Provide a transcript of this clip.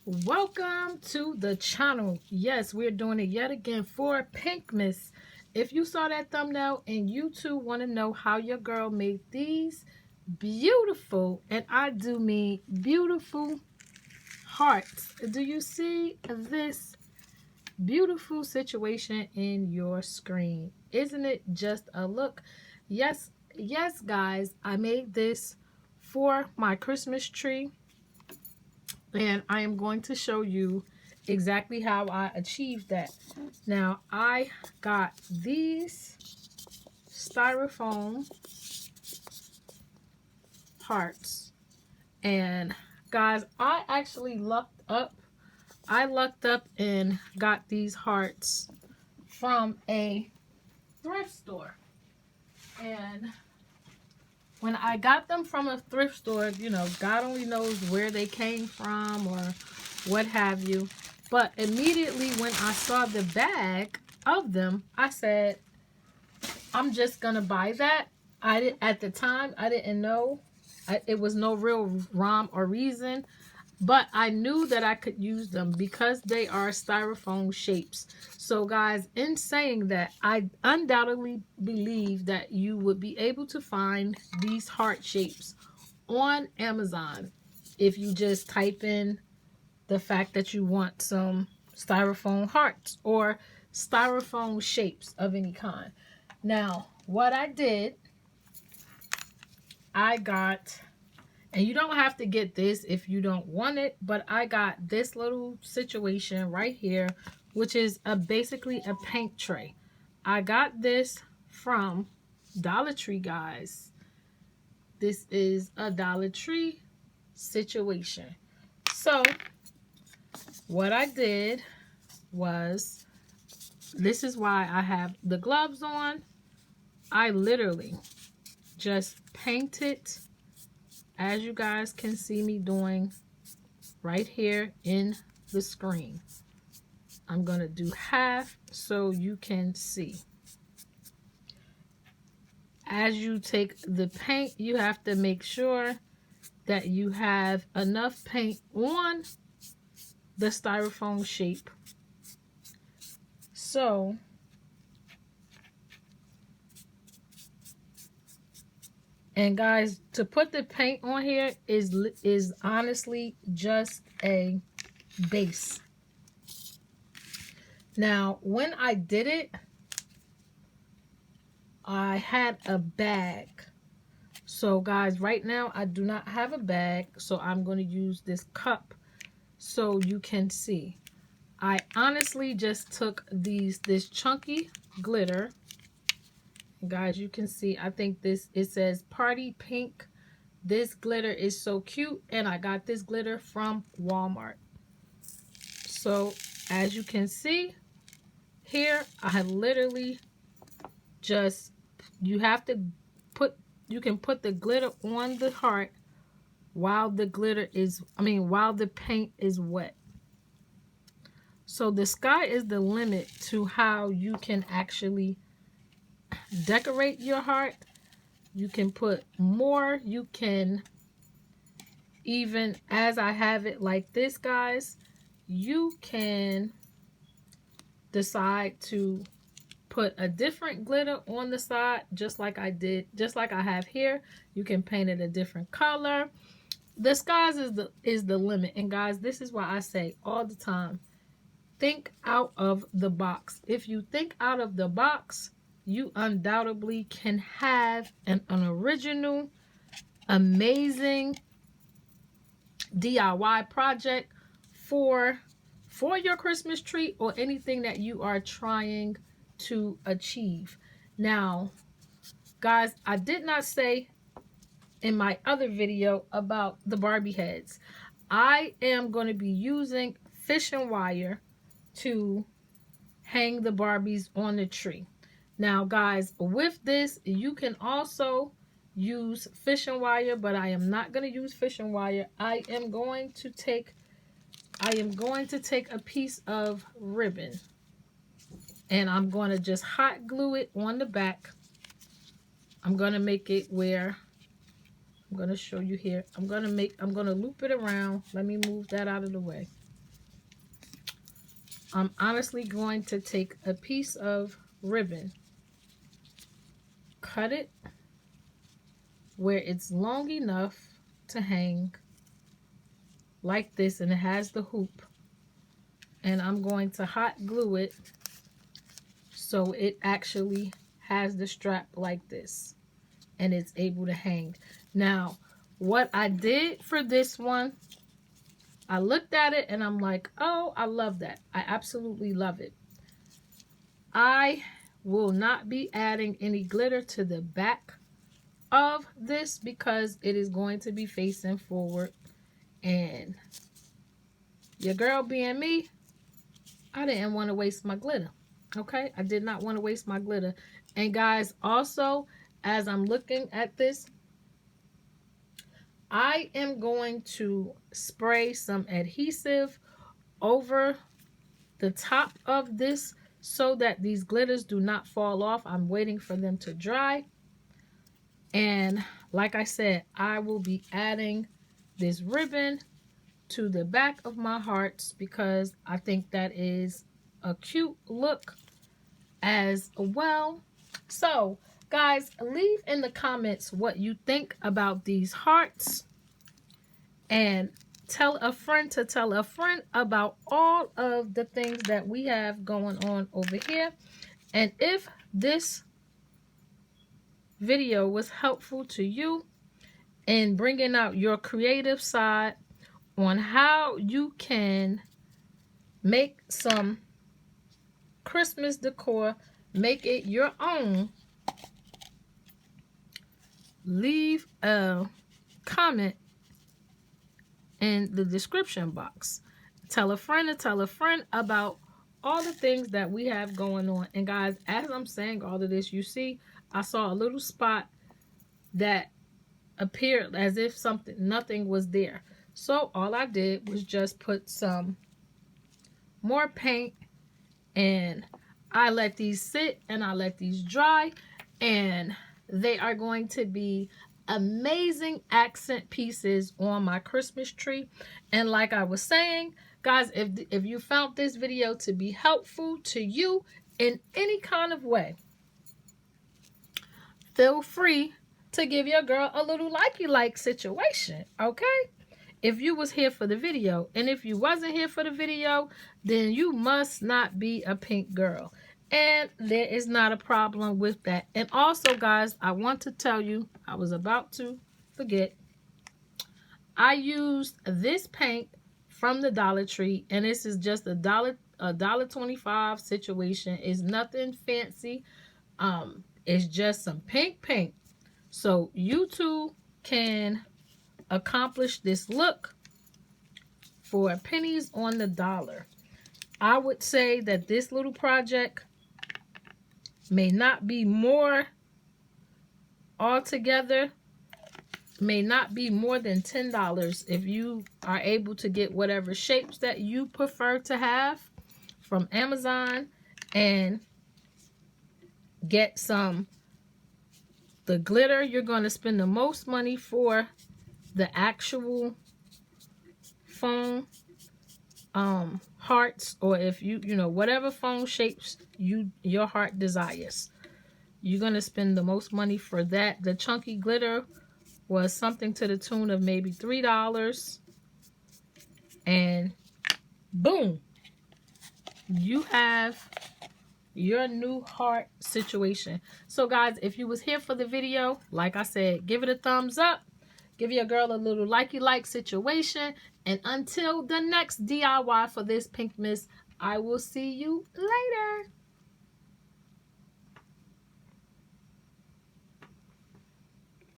Welcome to the channel. Yes, we're doing it yet again for Pinkmas. If you saw that thumbnail and you too want to know how your girl made these beautiful, and I do mean beautiful, hearts. Do you see this beautiful situation in your screen? Isn't it just a look? Yes, guys, I made this for my Christmas tree. And I am going to show you exactly how I achieved that. Now, I got these styrofoam hearts. And guys, I actually lucked up. I lucked up and got these hearts from a thrift store. And when I got them from a thrift store, you know, God only knows where they came from or what have you. But immediately when I saw the bag of them, I said, I'm just going to buy that. At the time, I didn't know. It was no real rhyme or reason. But I knew that I could use them because they are styrofoam shapes. So guys, in saying that, I undoubtedly believe that you would be able to find these heart shapes on Amazon if you just type in the fact that you want some styrofoam hearts or styrofoam shapes of any kind. Now, what I did, I got... And you don't have to get this if you don't want it, but I got this little situation right here, which is basically a paint tray. I got this from Dollar Tree, guys. This is a Dollar Tree situation. So what I did was, this is why I have the gloves on. I literally just painted, as you guys can see me doing right here in the screen. I'm going to do half so you can see. As you take the paint, you have to make sure that you have enough paint on the styrofoam shape. So and guys, to put the paint on here is honestly just a base. Now, when I did it, I had a bag. So guys, right now I do not have a bag, so I'm going to use this cup so you can see. I honestly just took this chunky glitter. Guys, you can see, I think it says Party Pink. This glitter is so cute, and I got this glitter from Walmart. So as you can see here, I literally just, you can put the glitter on the heart while the while the paint is wet. So the sky is the limit to how you can actually decorate your heart. You can put more. You can, even as I have it like this, guys, you can decide to put a different glitter on the side, just like I did, just like I have here. You can paint it a different color. The skies is the limit. And guys, this is why I say all the time, think out of the box. If you think out of the box, you undoubtedly can have an original, amazing DIY project for your Christmas tree or anything that you are trying to achieve. Now, guys, I did not say in my other video about the Barbie heads. I am going to be using fishing wire to hang the Barbies on the tree. Now, guys, with this, you can also use fishing wire, but I am not going to use fishing wire. I am going to take a piece of ribbon, and I'm going to just hot glue it on the back. I'm going to make it where, I'm going to show you here. I'm going to loop it around. Let me move that out of the way. I'm honestly going to take a piece of ribbon, cut it where it's long enough to hang like this, and it has the hoop, and I'm going to hot glue it so it actually has the strap like this and it's able to hang. Now, what I did for this one, I looked at it and I'm like, oh, I love that. I absolutely love it. I will not be adding any glitter to the back of this because it is going to be facing forward, and your girl being me, I didn't want to waste my glitter. Okay, I did not want to waste my glitter. And guys, also, as I'm looking at this, I am going to spray some adhesive over the top of this so that these glitters do not fall off. I'm waiting for them to dry. And like I said, I will be adding this ribbon to the back of my hearts because I think that is a cute look as well. So guys, leave in the comments what you think about these hearts, and tell a friend to tell a friend about all of the things that we have going on over here. And if this video was helpful to you in bringing out your creative side on how you can make some Christmas decor, make it your own, leave a comment in the description box. Tell a friend to tell a friend about all the things that we have going on. And guys, as I'm saying all of this, you see I saw a little spot that appeared as if nothing was there. So all I did was just put some more paint, and I let these sit and I let these dry, and they are going to be amazing accent pieces on my Christmas tree. And like I was saying, guys, if you found this video to be helpful to you in any kind of way, feel free to give your girl a little likey-like situation, okay? If you was here for the video, and if you wasn't here for the video, then you must not be a pink girl. And there is not a problem with that. And also, guys, I want to tell you, I was about to forget, I used this paint from the Dollar Tree, and this is just a $1.25 situation. It's nothing fancy. It's just some pink paint. So you too can accomplish this look for pennies on the dollar. I would say that this little project may not be more altogether, may not be more than $10 if you are able to get whatever shapes that you prefer to have from Amazon and get some. The glitter, you're going to spend the most money for the actual foam hearts, or if you know whatever foam shapes your heart desires, you're going to spend the most money for that. The chunky glitter was something to the tune of maybe $3, and boom, you have your new heart situation. So guys, if you was here for the video, like I said, give it a thumbs up, give your girl a little likey-like situation, and until the next DIY for this Pink Miss, I will see you later.